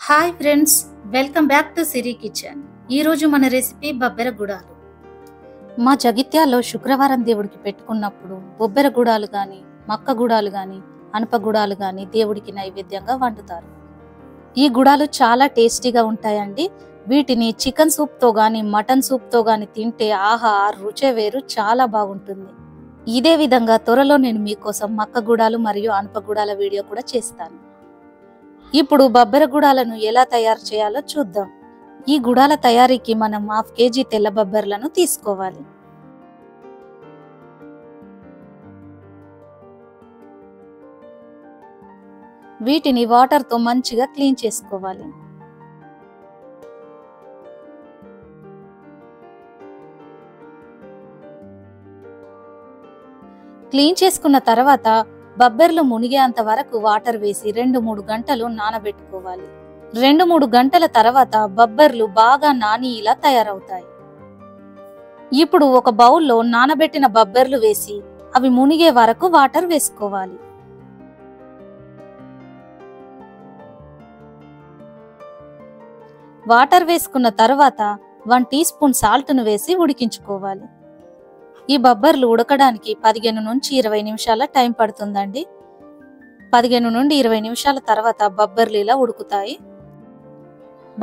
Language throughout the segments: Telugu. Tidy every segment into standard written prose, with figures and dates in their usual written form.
Hi friends, welcome back to Siri kitchen. ఈరోజు మన రెసిపీ బొబ్బెర గుడాలు. మా జగిత్యాల్లో శుక్రవారం దేవుడికి పెట్టుకున్నప్పుడు బొబ్బెర గుడాలు కానీ, మక్క గుడాలు కానీ, అనప గుడాలు కానీ దేవుడికి నైవేద్యంగా వండుతారు. ఈ గుడాలు చాలా టేస్టీగా ఉంటాయండి. వీటిని చికెన్ సూప్తో కానీ, మటన్ సూప్తో కానీ తింటే ఆహా, రుచే వేరు, చాలా బాగుంటుంది. ఇదే విధంగా త్వరలో నేను మీకోసం మక్క గుడాలు మరియు అనప గుడాల వీడియో కూడా చేస్తాను. ఇప్పుడు బొబ్బెర గుడాలను ఎలా తయారు చేయాలో చూద్దాం. ఈ గుడాల తయారీకి మనం 1/2 kg తెల్ల బొబ్బెరలను తీసుకోవాలి. వీటిని వాటర్తో మంచిగా క్లీన్ చేసుకోవాలి. క్లీన్ చేసుకున్న తర్వాత బొబ్బెర్లు మునిగేంత వరకు వాటర్ వేసి 2-3 గంటలు నానబెట్టుకోవాలి. 2-3 గంటల తర్వాత బొబ్బెర్లు బాగా నాని ఇలా తయారవుతాయి. ఇప్పుడు ఒక బౌల్లో నానబెట్టిన బొబ్బెర్లు వేసి అవి మునిగే వరకు వాటర్ వేసుకోవాలి. వాటర్ వేసుకున్న తర్వాత 1 టీ స్పూన్ సాల్ట్ను వేసి ఉడికించుకోవాలి. ఈ బొబ్బర్లు ఉడకడానికి 15 నుంచి 20 నిమిషాల టైం పడుతుందండి. 15 నుండి 20 నిమిషాల తర్వాత బొబ్బర్లు ఇలా ఉడుకుతాయి.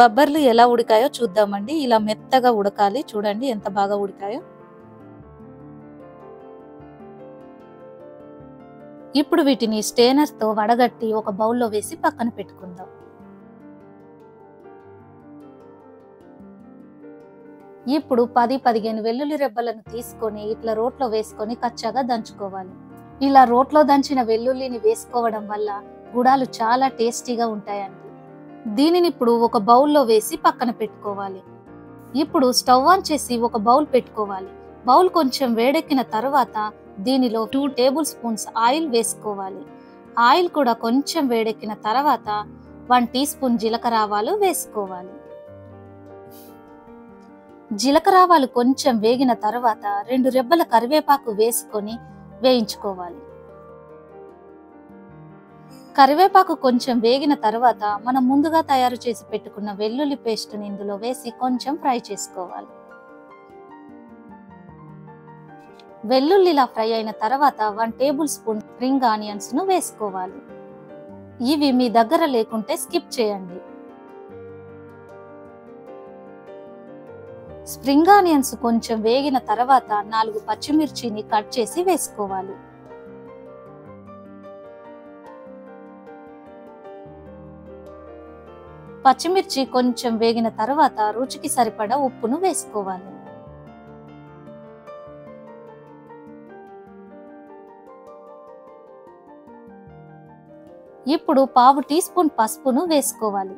బొబ్బర్లు ఎలా ఉడికాయో చూద్దామండి. ఇలా మెత్తగా ఉడకాలి. చూడండి ఎంత బాగా ఉడికాయో. ఇప్పుడు వీటిని స్టెయినర్తో వడగట్టి ఒక బౌల్లో వేసి పక్కన పెట్టుకుందాం. ఇప్పుడు 10-15 వెల్లుల్లి రెబ్బలను తీసుకొని ఇట్లా రోట్లో వేసుకొని కచ్చాగా దంచుకోవాలి. ఇలా రోట్లో దంచిన వెల్లుల్లిని వేసుకోవడం వల్ల గుడాలు చాలా టేస్టీగా ఉంటాయండి. దీనిని ఇప్పుడు ఒక బౌల్లో వేసి పక్కన పెట్టుకోవాలి. ఇప్పుడు స్టవ్ ఆన్ చేసి ఒక బౌల్ పెట్టుకోవాలి. బౌల్ కొంచెం వేడెక్కిన తర్వాత దీనిలో 2 టేబుల్ స్పూన్స్ ఆయిల్ వేసుకోవాలి. ఆయిల్ కూడా కొంచెం వేడెక్కిన తర్వాత 1 టీ స్పూన్ జీలకర్ర ఆవాలు వేసుకోవాలి. జీలకర్ర ఆవాలు కొంచెం వేగిన తర్వాత 2 రెబ్బల కరివేపాకు వేసుకొని వేయించుకోవాలి. కరివేపాకు కొంచెం వేగిన తర్వాత మనం ముందుగా తయారు చేసి పెట్టుకున్న వెల్లుల్లి పేస్ట్ని ఇందులో వేసి కొంచెం ఫ్రై చేసుకోవాలి. వెల్లుల్లిలా ఫ్రై అయిన తర్వాత 1 టేబుల్ స్పూన్ స్ప్రింగ్ ఆనియన్స్ ను వేసుకోవాలి. ఇవి మీ దగ్గర లేకుంటే స్కిప్ చేయండి. స్ప్రింగ్ ఆనియన్స్ కొంచెం వేగిన తర్వాత 4 పచ్చిమిర్చిని కట్ చేసి వేసుకోవాలి. పచ్చిమిర్చి కొంచెం వేగిన తర్వాత రుచికి సరిపడా ఉప్పును వేసుకోవాలి. ఇప్పుడు 1/2 టీ స్పూన్ పసుపును వేసుకోవాలి.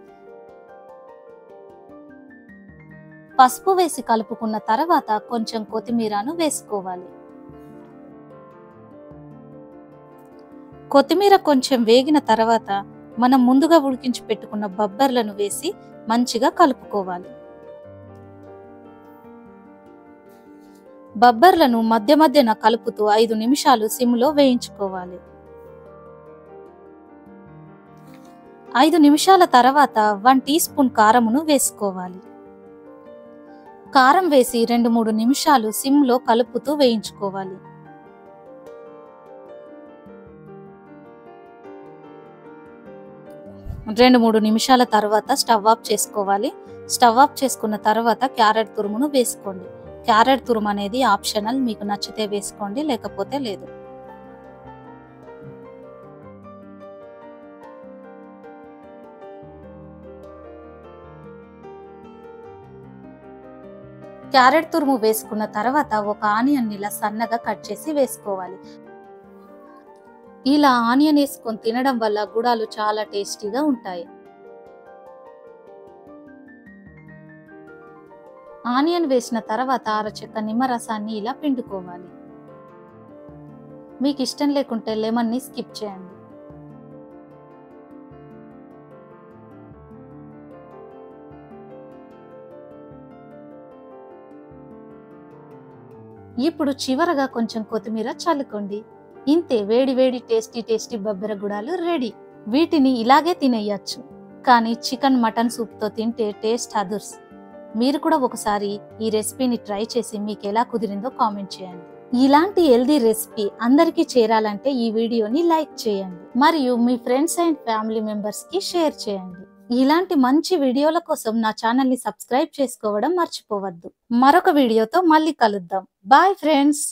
పసుపు వేసి కలుపుకున్న తర్వాత కొంచెం కొత్తిమీరను వేసుకోవాలి. కొత్తిమీర కొంచెం వేగిన తర్వాత మనం ముందుగా ఉడికించి పెట్టుకున్న బొబ్బర్లను వేసి మంచిగా కలుపుకోవాలి. బొబ్బర్లను మధ్య మధ్యన కలుపుతూ 5 నిమిషాలు సిమ్లో వేయించుకోవాలి. 5 నిమిషాల తర్వాత 1 టీ స్పూన్ కారమును వేసుకోవాలి. కారం వేసి 2-3 నిమిషాలు సిమ్లో కలుపుతూ వేయించుకోవాలి. రెండు 3 నిమిషాల తర్వాత స్టవ్ ఆఫ్ చేసుకోవాలి. స్టవ్ ఆఫ్ చేసుకున్న తర్వాత క్యారెట్ తురుమును వేసుకోండి. క్యారెట్ తురుము అనేది ఆప్షనల్, మీకు నచ్చితే వేసుకోండి, లేకపోతే లేదు. క్యారెట్ తురుము వేసుకున్న తర్వాత ఒక ఆనియన్ ఇలా సన్నగా కట్ చేసి వేసుకోవాలి. ఇలా ఆనియన్ వేసుకొని తినడం వల్ల గుడాలు చాలా టేస్టీగా ఉంటాయి. ఆనియన్ వేసిన తర్వాత అరచెక్క నిమ్మరసాన్ని ఇలా పిండుకోవాలి. మీకు ఇష్టం లేకుంటే లెమన్ని స్కిప్ చేయండి. ఇప్పుడు చివరగా కొంచెం కొత్తిమీర చల్లుకోండి. ఇంతే, వేడి వేడి టేస్టీ బొబ్బెర గుడాలు రెడీ. వీటిని ఇలాగే తినేయచ్చు. కానీ చికెన్ మటన్ సూప్తో తింటే టేస్ట్ అదర్స్. మీరు కూడా ఒకసారి ఈ రెసిపీని ట్రై చేసి మీకు ఎలా కుదిరిందో కామెంట్ చేయండి. ఇలాంటి హెల్దీ రెసిపీ అందరికీ చేరాలంటే ఈ వీడియోని లైక్ చేయండి మరియు మీ ఫ్రెండ్స్ అండ్ ఫ్యామిలీ మెంబర్స్ కి షేర్ చేయండి. ఇలాంటి మంచి వీడియోల కోసం నా ఛానల్ ని సబ్స్క్రైబ్ చేసుకోవడం మర్చిపోవద్దు. మరొక వీడియోతో మళ్ళీ కలుద్దాం. Bye friends.